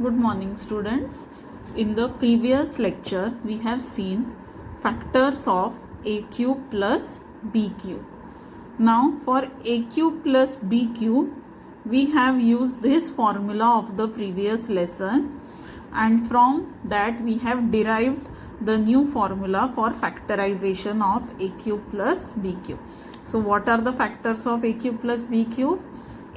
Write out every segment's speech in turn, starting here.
Good morning, students. In the previous lecture, we have seen factors of a cube plus b cube. Now, for a cube plus b cube, we have used this formula of the previous lesson, and from that we have derived the new formula for factorization of a cube plus b cube. So, what are the factors of a cube plus b cube?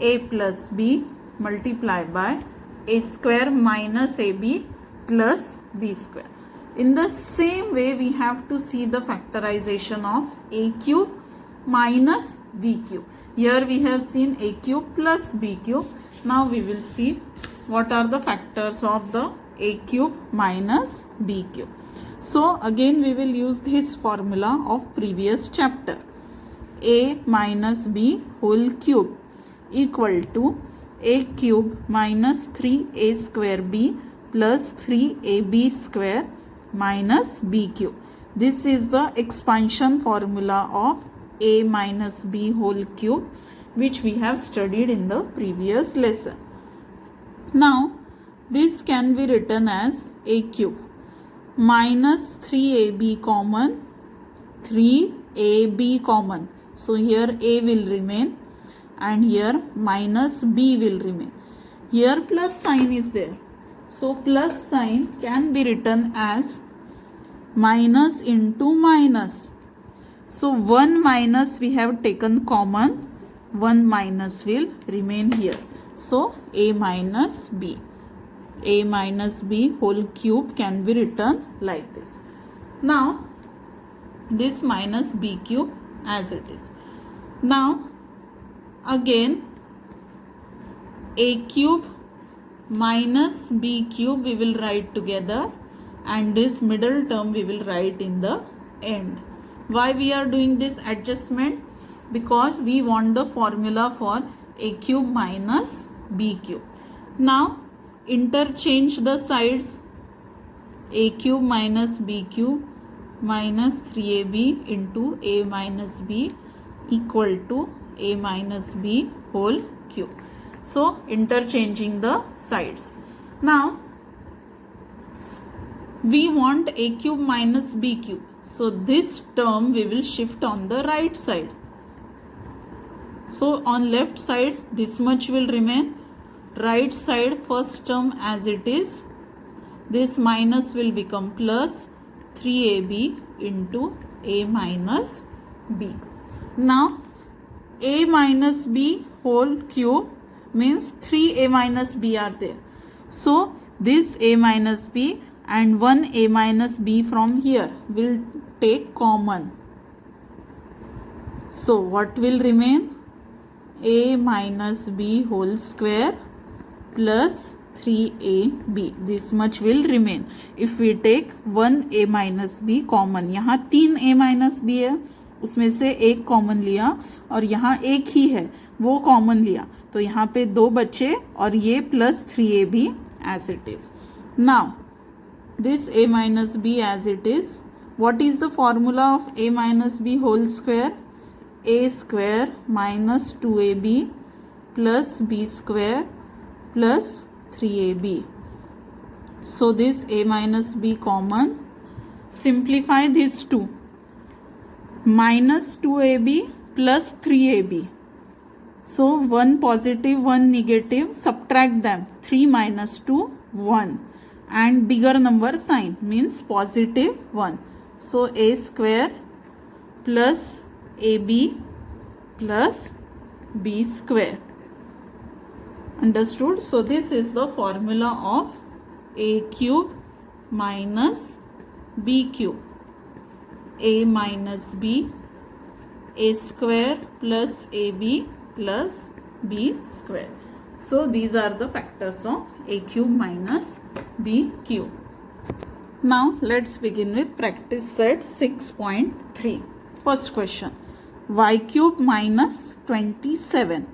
A plus b multiplied by a square minus ab plus b square. In the same way, we have to see the factorization of a cube minus b cube. Here we have seen a cube plus b cube. Now we will see what are the factors of the a cube minus b cube. So again we will use this formula of previous chapter. A minus b whole cube equal to a cube minus 3a square b plus 3ab square minus b cube. This is the expansion formula of a minus b whole cube, which we have studied in the previous lesson. Now this can be written as a cube minus 3ab common, 3ab common. So here a will remain and here minus b will remain. Here plus sign is there. So plus sign can be written as minus into minus. So 1 minus we have taken common, 1 minus will remain here. So a minus b. A minus b whole cube can be written like this. Now this minus b cube as it is. Now again a cube minus b cube we will write together, and this middle term we will write in the end. Why we are doing this adjustment? Because we want the formula for a cube minus b cube. Now interchange the sides. A cube minus b cube minus 3ab into a minus b equal to a minus b whole cube. So interchanging the sides. Now we want a cube minus b cube. So this term we will shift on the right side. So on left side this much will remain. Right side first term as it is. This minus will become plus 3ab into a minus b. Now a minus b whole cube means 3a minus b are there. So this a minus b and 1 a minus b from here will take common. So what will remain? A minus b whole square plus 3ab. This much will remain. If we take 1 a minus b common, यहाँ 3 a minus b है, उसमें से एक common लिया और यहाँ एक ही है वो कॉमन लिया, तो यहाँ पे 2 बचे और ये plus 3ab as it is. Now this a minus b as it is. What is the formula of a minus b whole square? A square minus 2ab plus b square plus 3ab. So this a minus b common. Simplify these two. Minus 2ab plus 3ab. So 1 positive, 1 negative, subtract them. 3 minus 2, 1. And bigger number sign means positive 1. So a square plus ab plus b square. Understood? So this is the formula of a cube minus b cube. A minus b, a square plus ab plus b square. So these are the factors of a cube minus b cube. Now let's begin with practice set 6.3. First question. Y cube minus 27.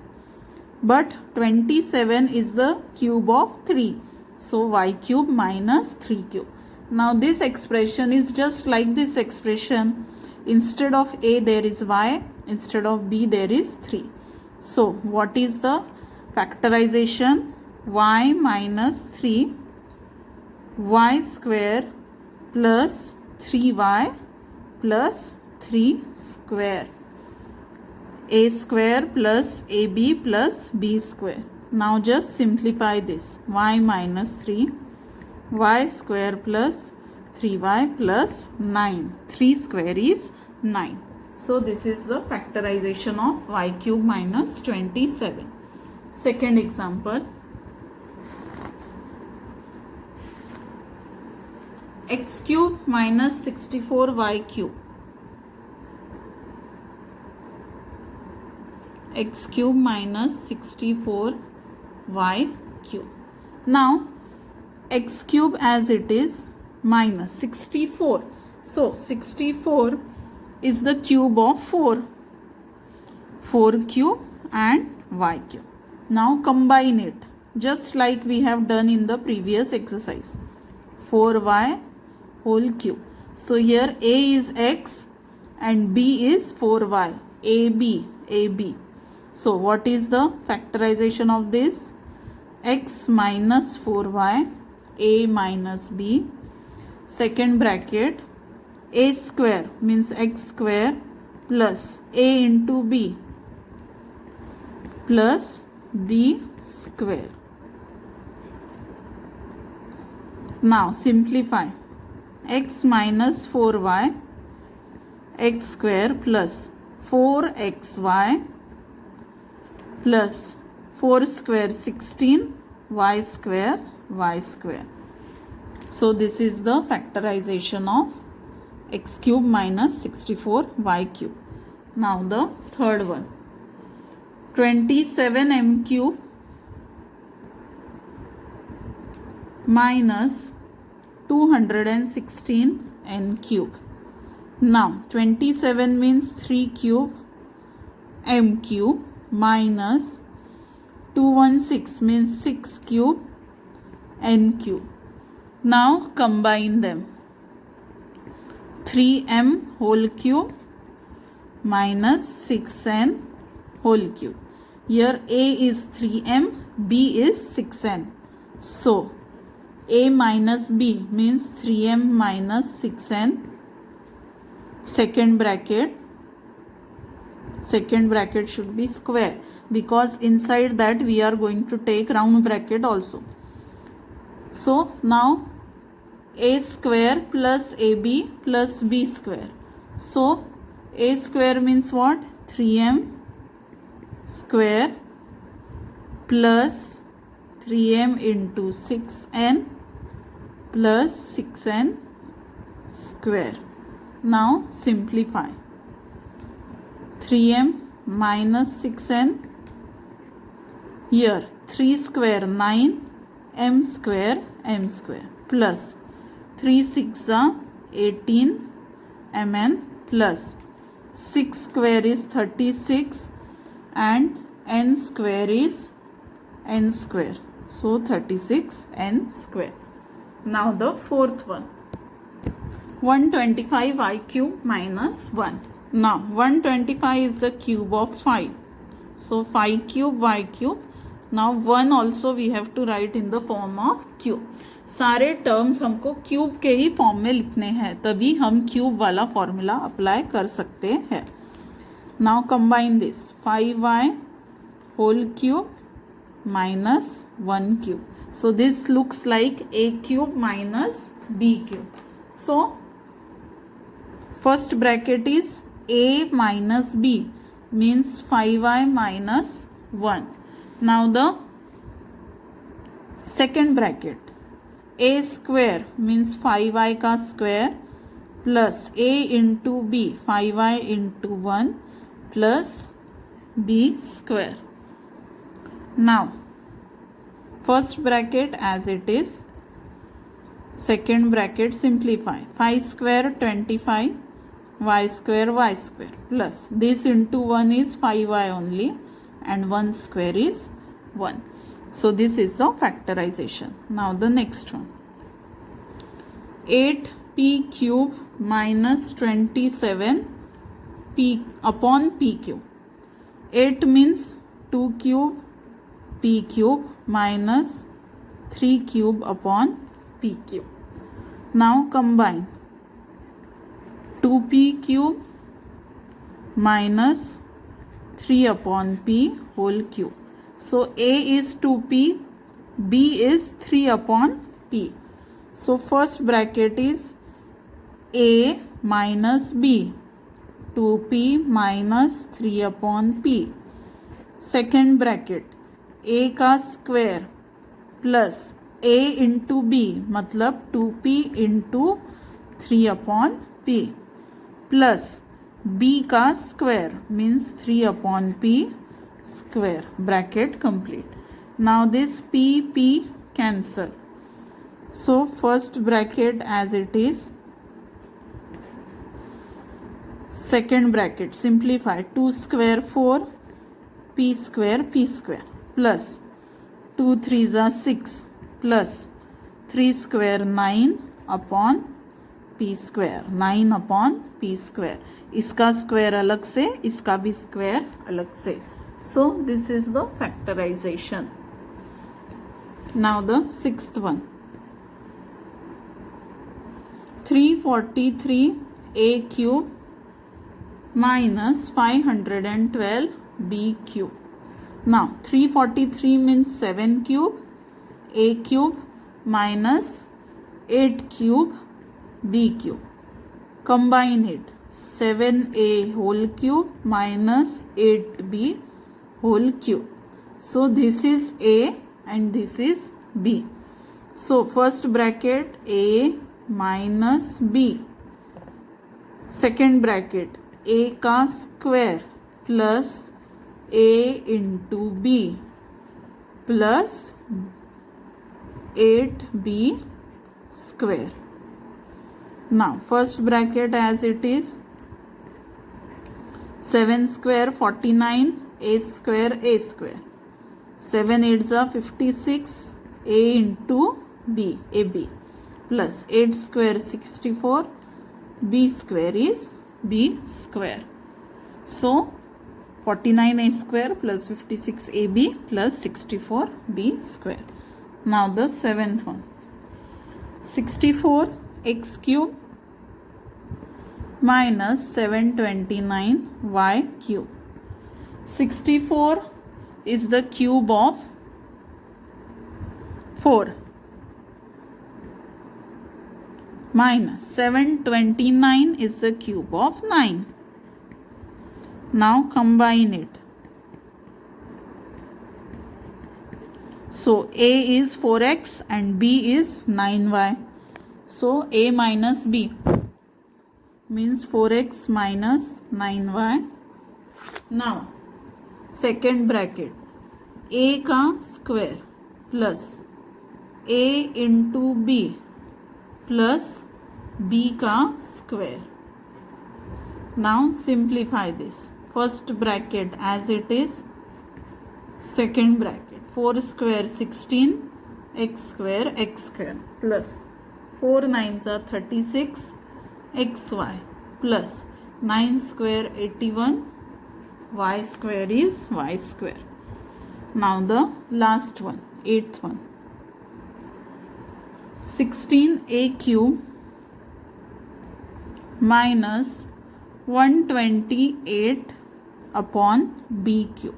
But 27 is the cube of 3. So y cube minus 3 cube. Now this expression is just like this expression. Instead of a there is y, instead of b there is 3. So what is the factorization? y minus 3 y square plus 3y plus 3 square. A square plus AB plus B square. Now just simplify this. Y minus 3 y square plus 3y plus 9. 3 square is 9. So this is the factorization of y cube minus 27. Second example. X cube minus 64y cube. X cube minus 64y cube. Now x cube as it is minus 64. So 64 is the cube of 4. 4 cube and y cube. Now combine it just like we have done in the previous exercise. 4y whole cube. So here a is x and b is 4y. AB. So what is the factorization of this? X minus 4y, a minus b. Second bracket, a square means x square plus a into b plus b square. Now simplify. X minus 4y, x square plus 4xy plus 4 square 16 y square. So this is the factorization of x cube minus 64 y cube. Now the third one. 27m cube minus 216n cube. Now 27 means 3 cube m cube minus 216 means 6 cube n cube. Now combine them. 3m whole cube minus 6n whole cube. Here a is 3m, b is 6n. So a minus b means 3m minus 6n. Second bracket should be square because inside that we are going to take round bracket also. So now a square plus ab plus b square. So a square means what? 3m square plus 3m into 6n plus 6n square. Now simplify. 3m minus 6n. Here 3 square 9 m square plus 3 6 are 18 mn plus 6 square is 36 and n square is n square. So 36 n square. Now the fourth one. 125 y cube minus 1. Now 125 is the cube of 5. So 5 cube y cube. Now 1 also we have to write in the form of cube. सारे terms हमको cube के ही form में लिखने हैं, तभी हम cube वाला formula apply कर सकते हैं. Now combine this 5y whole cube minus 1 cube. So this looks like a cube minus b cube. So first bracket is a minus b means 5y minus 1. Now the second bracket, a square means 5y का square plus a into b 5y into 1 plus b square. Now first bracket as it is, second bracket simplify. 5 square 25 y square plus this into 1 is 5y only and 1 square is 1. So this is the factorization. Now the next one, 8p cube minus 27 p upon p cube. 8 means 2 cube p cube minus 3 cube upon p cube. Now combine 2p cube minus 3 upon p whole cube. So a is 2p, b is 3 upon p. So first bracket is a minus b, 2p minus 3 upon p. Second bracket a का square plus a into B मतलब 2p into 3 upon p plus b का square means 3 upon p square. Bracket complete. Now this p cancel. So first bracket as it is. Second bracket simplify. 2 square 4 p square plus 2 3s are 6 plus 3 square 9 upon p square. 9 upon p square. इसका square अलग से, इसका भी square अलग से. So this is the factorization. Now the sixth one. 343 a cube minus 512 b cube. Now 343 means 7 cube, a cube minus 8 cube b cube. Combine it. 7a whole cube minus 8b whole cube. So this is a and this is b. So first bracket a minus b. Second bracket a का square plus a into b plus 8b square. Now first bracket as it is. 7 square 49 a square 7 8s are 56 a into b ab plus 8 square 64 b square is b square. So 49 a square plus 56 ab plus 64 b square. Now the seventh one. 64 x cube minus 729 y cube. 64 is the cube of 4 minus 729 is the cube of 9. Now combine it. So a is 4x and b is 9y. So a minus b means 4x minus 9y. Now second bracket a का square plus a into b plus b का square. Now simplify this. First bracket as it is. Second bracket 4 square 16 x square plus 4 9s are 36 xy plus 9 square 81 y square is y square. Now the last one, eighth one. 16a cube minus 128 upon b cube.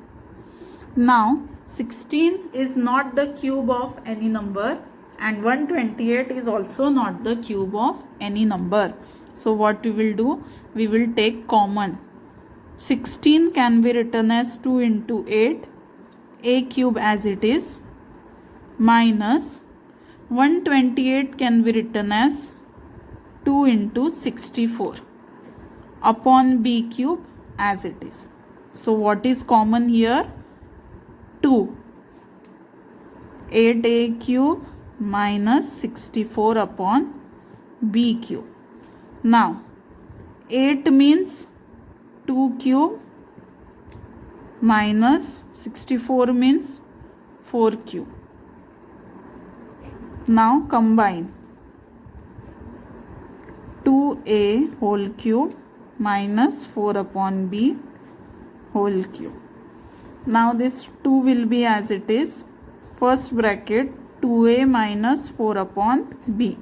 Now 16 is not the cube of any number and 128 is also not the cube of any number. So what we will do? We will take common. 16 can be written as 2 into 8, a cube as it is, minus 128 can be written as 2 into 64 upon b cube as it is. So what is common here? 2. 8a cube minus 64 upon b cube. Now 8 means 2 cube minus 64 means 4 cube. Now combine 2a whole cube minus 4 upon b whole cube. Now this 2 will be as it is. First bracket 2a minus 4 upon b.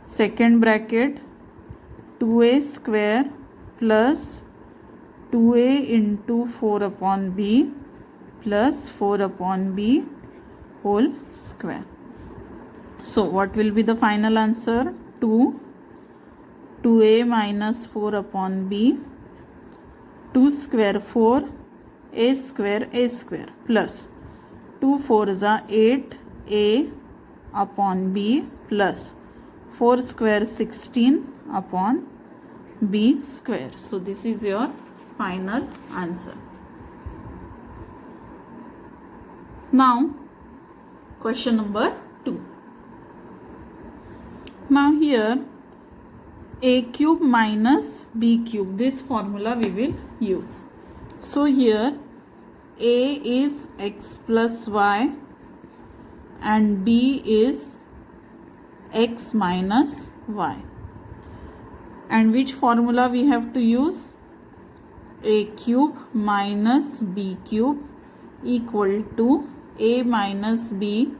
Second bracket 2a square plus 2a into 4 upon b plus 4 upon b whole square. So what will be the final answer? 2a minus 4 upon b, 2 square 4, a square plus 2 4s are 8a upon b plus 4 square 16 upon b square. So this is your final answer. Now question number 2. Now here a cube minus b cube, this formula we will use. So here a is x plus y and b is x minus y. And which formula we have to use? A cube minus b cube equal to a minus b,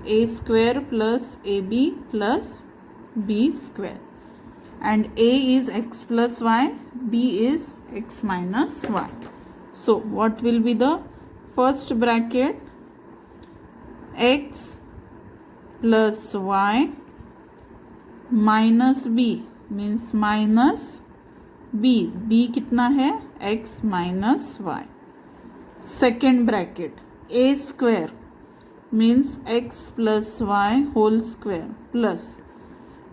a square plus ab plus b square. And a is x plus y, b is x minus y. So what will be the first bracket? X plus y minus b means minus b. b कितना है? x minus y. Second bracket a square means x plus y whole square plus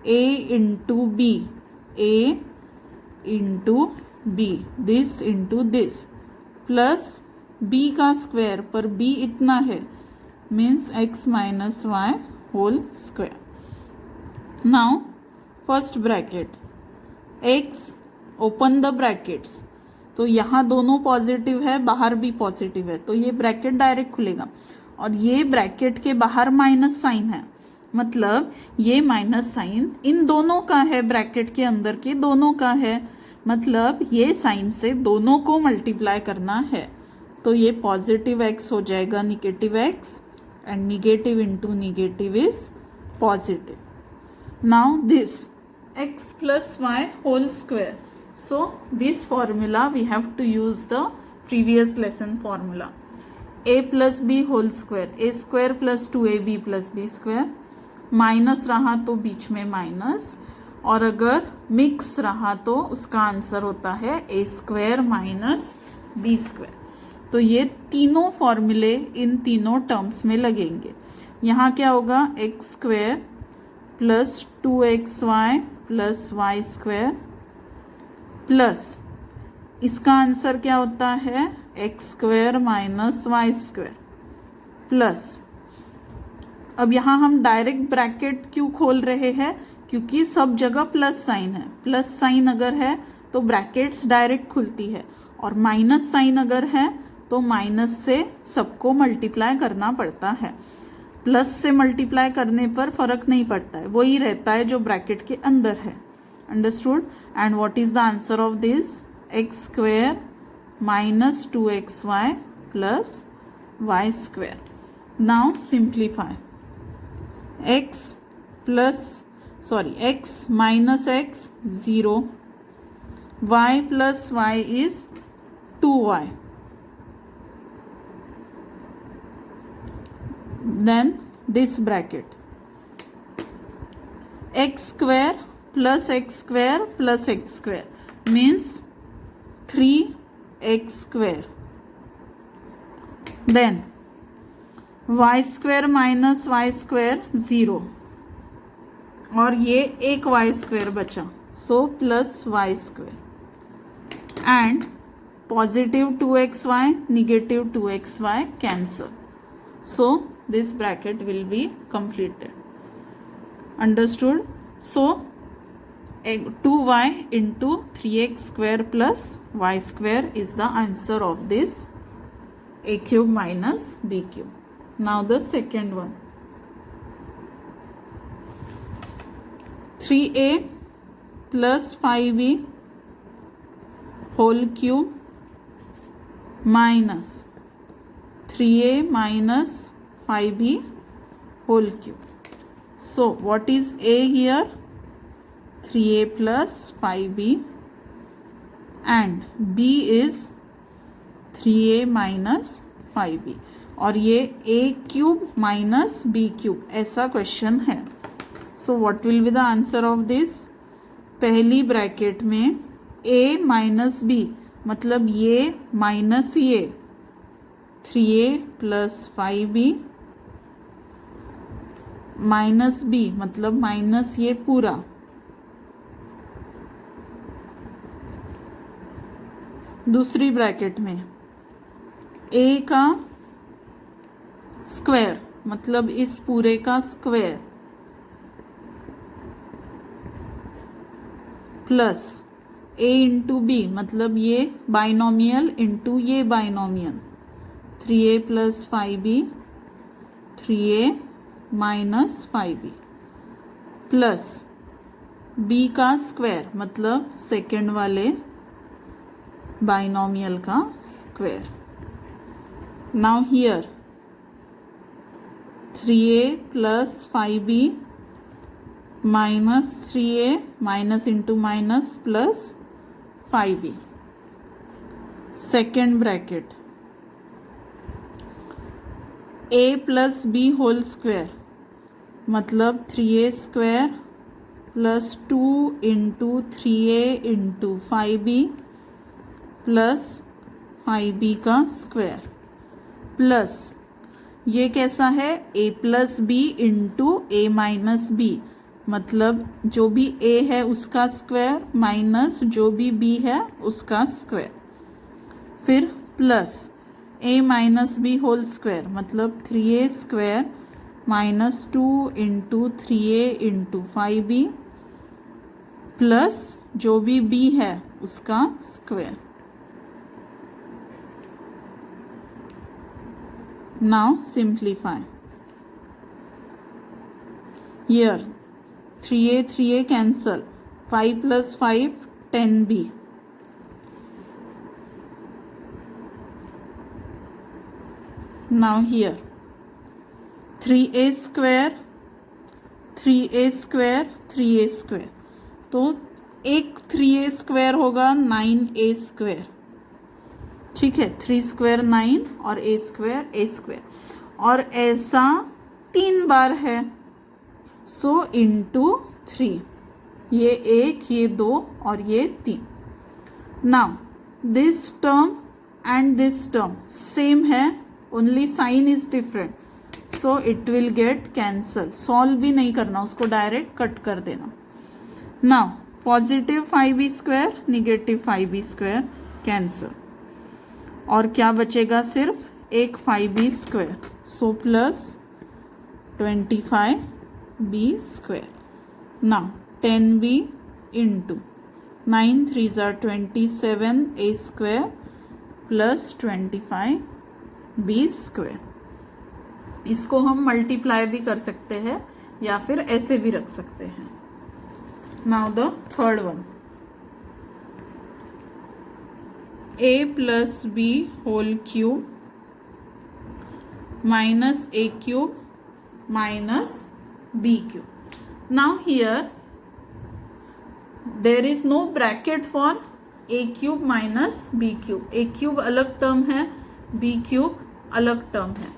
a into b, a into b, this into this plus b का square पर b इतना है means x minus y whole square. Now first bracket x, open the brackets. तो यहाँ दोनों positive है, बाहर भी पॉजिटिव है, तो ये ब्रैकेट डायरेक्ट खुलेगा और ये ब्रैकेट के बाहर माइनस साइन है, मतलब ये माइनस साइन इन दोनों का है, ब्रैकेट के अंदर के दोनों का है, मतलब ये साइन से दोनों को मल्टीप्लाई करना है. तो ये पॉजिटिव x हो जाएगा negative x and negative into negative is positive. Now this x plus y whole square. So this formula we have to use the previous lesson formula. a plus b whole square, a square plus 2ab plus b square. Minus रहा तो बीच में minus, और अगर mix रहा तो उसका answer होता है ए स्क्वायर माइनस बी स्क्वायर. तो ये तीनों फॉर्मूले इन तीनों टर्म्स में लगेंगे. यहाँ क्या होगा? X square plus 2xy plus y square plus इसका आंसर क्या होता है? X square minus y square plus. अब यहाँ हम डायरेक्ट ब्रैकेट क्यों खोल रहे हैं? क्योंकि सब जगह प्लस साइन है. प्लस साइन अगर है तो ब्रैकेट्स डायरेक्ट खुलती है, और माइनस साइन अगर है तो माइनस से सबको मल्टीप्लाई करना पड़ता है. प्लस से मल्टीप्लाई करने पर फर्क नहीं पड़ता है, वही रहता है जो ब्रैकेट के अंदर है. Understood? And what is the answer of this? X square minus 2xy plus y square. Now simplify. x minus x 0, y plus y is 2y. Then this bracket x square plus x square plus x square means 3x square. Then y square minus y square 0, और ये एक y square बचा, so plus y square, and positive 2xy negative 2xy cancel, so this bracket will be completed. Understood? So 2y into 3x square plus y square is the answer of this a cube minus b cube. Now the second one, 3a plus 5b whole cube minus 3a minus 5b whole cube. So what is a here? 3a plus 5b, and b is 3a minus 5b, और ये a cube minus b cube ऐसा question है. सो what will be the answer of this? पहली bracket में a minus b मतलब ये minus ये 3a plus 5b minus b मतलब माइनस ये पूरा. दूसरी ब्रैकेट में a का स्क्वायर मतलब इस पूरे का square plus a into B मतलब ये बाइनोमियल इंटू ये binomial 3a plus 5b 3a minus 5b plus b का स्क्वायर मतलब सेकेंड वाले बाइनोमियल का square. Now here 3a plus 5b minus 3a minus into minus plus 5b. Second bracket a plus b whole square मतलब 3a square plus 2 into 3a into 5b plus 5b का square plus ये कैसा है a plus B into a minus B मतलब जो भी a है उसका स्क्वायर माइनस जो भी b है उसका स्क्वायर, फिर plus a minus B whole square मतलब 3a square minus 2 into 3a into 5b plus जो भी b है उसका square. Now simplify. Here 3a cancel, 5 plus 5 10b. Now here 3a square 3a square 3a square तो एक 3a square होगा 9a square. ठीक है, 3 स्क्वायर 9 और a स्क्वायर और ऐसा 3 बार है. सो इंटू 3 ये 1 ये 2 और ये 3. Now this term and this term same है, only sign is different, so it will get cancel. Solve भी नहीं करना, उसको डायरेक्ट कट कर देना. Now positive 5b square negative 5b square cancel और क्या बचेगा? सिर्फ एक 5b square. So plus 25b square. Now 10b into 9 3s are 27a square plus 25b square. इसको हम मल्टीप्लाई भी कर सकते हैं या फिर ऐसे भी रख सकते हैं. Now the third one a plus b whole cube minus a cube minus b cube. Now here there is no bracket for a cube minus b cube. a cube अलग टर्म है, b cube अलग term है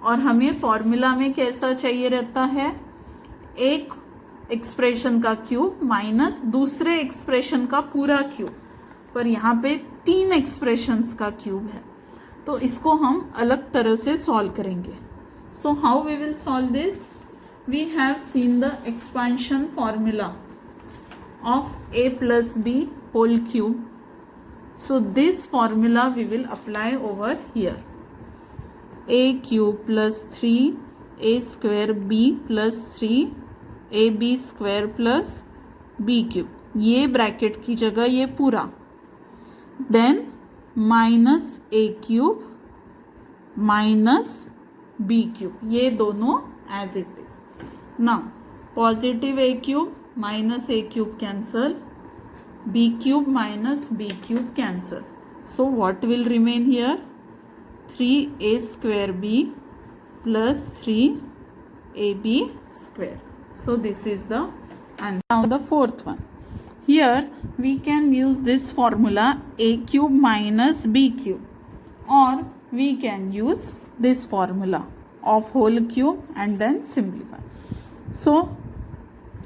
और हमें formula में कैसा चाहिए रहता है? एक एक्सप्रेशन का क्यूब माइनस दूसरे एक्सप्रेशन का पूरा क्यूब, पर यहाँ पे 3 एक्सप्रेशंस का क्यूब है तो इसको हम अलग तरह से सॉल्व करेंगे. So how we will solve this? We have seen the expansion formula of a plus b whole cube. So this formula we will apply over here. a cube plus 3 a square b plus 3 ab square plus b cube. ये bracket की जगह ये पूरा. Then minus a cube minus b cube, ये दोनों as it is. Now positive a cube minus a cube cancel, b cube minus b cube cancel. So what will remain here? 3a square b plus 3ab square. So this is the answer. Now the fourth one. Here we can use this formula a cube minus b cube, or we can use this formula of whole cube and then simplify. So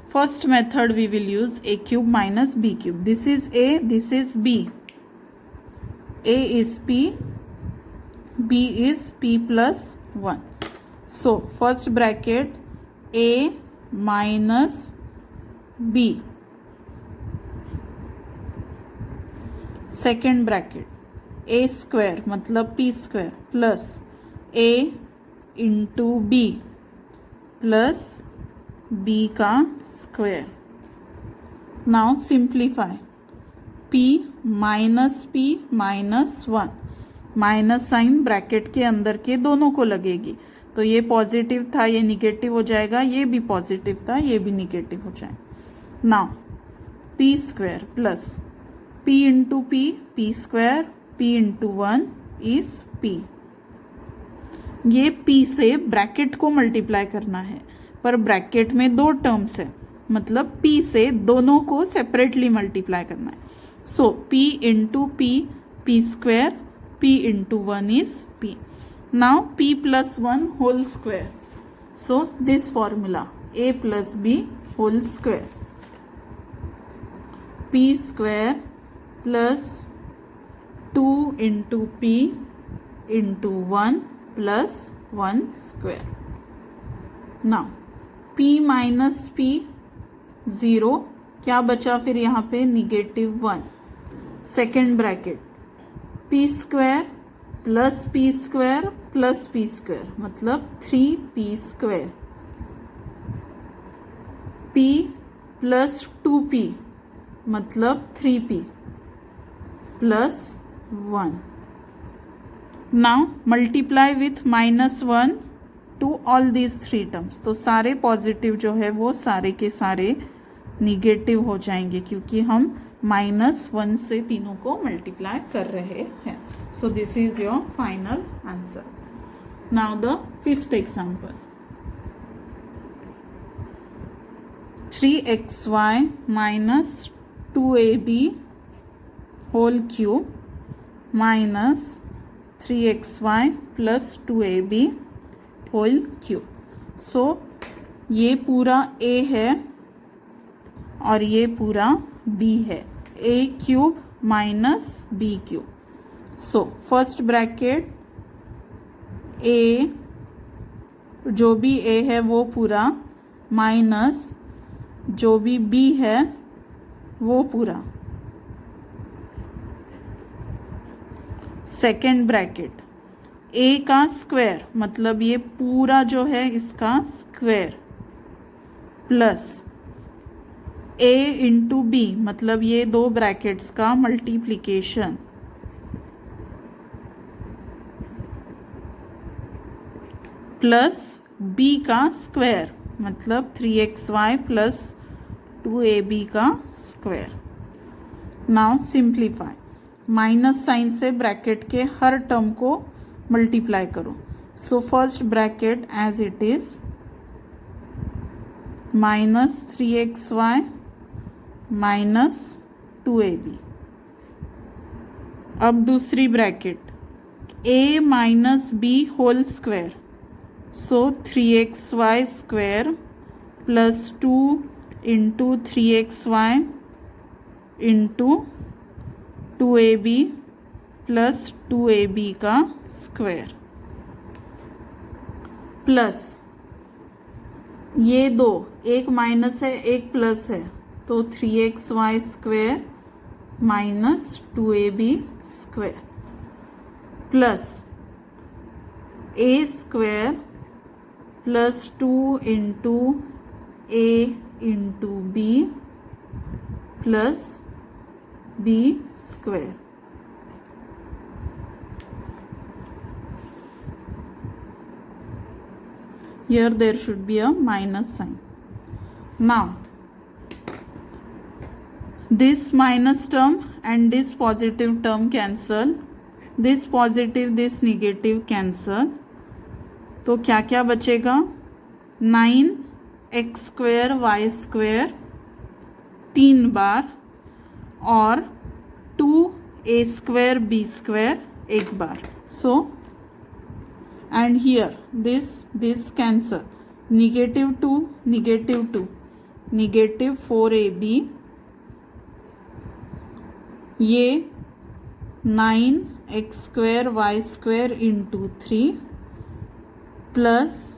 first method we will use a cube minus b cube. This is a, this is b. A is p, b is p plus 1. So first bracket a minus b. Second bracket A square मतलब P square plus A into B plus B का square. Now simplify. P minus 1. Minus sign bracket के अंदर के दोनों को लगेगी, तो ये पॉजिटिव था ये निगेटिव हो जाएगा, ये भी पॉजिटिव था ये भी निगेटिव हो जाएगा. Now P square plus p into p square p into 1 is p. ये p से ब्रैकेट को मल्टीप्लाई करना है, पर ब्रैकेट में दो टर्म्स है, मतलब p से दोनों को सेपरेटली मल्टीप्लाई करना है. So p into p square p into 1 is p. Now p plus 1 whole square. So this formula a plus b whole square. p square plus 2 into p into 1 plus 1 square. Now p minus p 0, क्या बचा फिर यहाँ पे negative 1. Second bracket p square plus p square plus p square मतलब 3p square. p plus 2p मतलब 3p plus 1. Now multiply with -1 to all these three terms. तो सारे positive जो है वो सारे के सारे निगेटिव हो जाएंगे, क्योंकि हम -1 से तीनों को मल्टीप्लाई कर रहे हैं. So this is your final answer. Now the fifth example. 3xy minus 2ab whole cube minus 3xy plus 2ab whole cube. सो ये पूरा a है और ये पूरा b है. a cube minus b cube. So first bracket a, जो भी a है वो पूरा, माइनस जो भी b है वो पूरा. सेकेंड ब्रैकेट a का स्क्वायर मतलब ये पूरा जो है इसका square plus a into B मतलब ये दो ब्रैकेट्स का मल्टीप्लिकेशन प्लस b का स्क्वायर मतलब 3xy प्लस 2ab का square. Now simplify. Minus sign से ब्रैकेट के हर टर्म को मल्टीप्लाई करो. So first bracket as it is minus 3xy minus 2ab. अब दूसरी bracket a minus b whole square. So 3xy square plus 2 into 3xy into 2ab plus 2ab का square plus ये दो, एक माइनस है एक प्लस है, तो 3xy square minus 2ab square plus a square plus 2 into a into b plus b square. Here there should be a minus sign. Now this minus term and this positive term cancel. This positive this negative cancel, तो क्या क्या बचेगा 9x² y² 3 बार और 2a² b² एक बार. So and here this cancel, -2 -2 -4ab, ये 9x² y² into 3 plus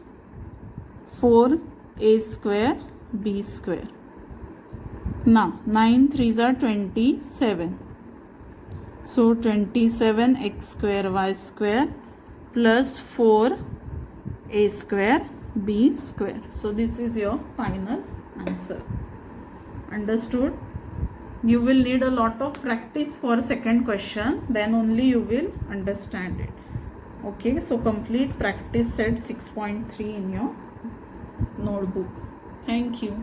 4a² b². Now 9 3s are 27. So 27x² y² plus 4a² b². So this is your final answer. Understood? You will need a lot of practice for second question, then only you will understand it. Okay, so complete practice set 6.3 in your notebook. Thank you.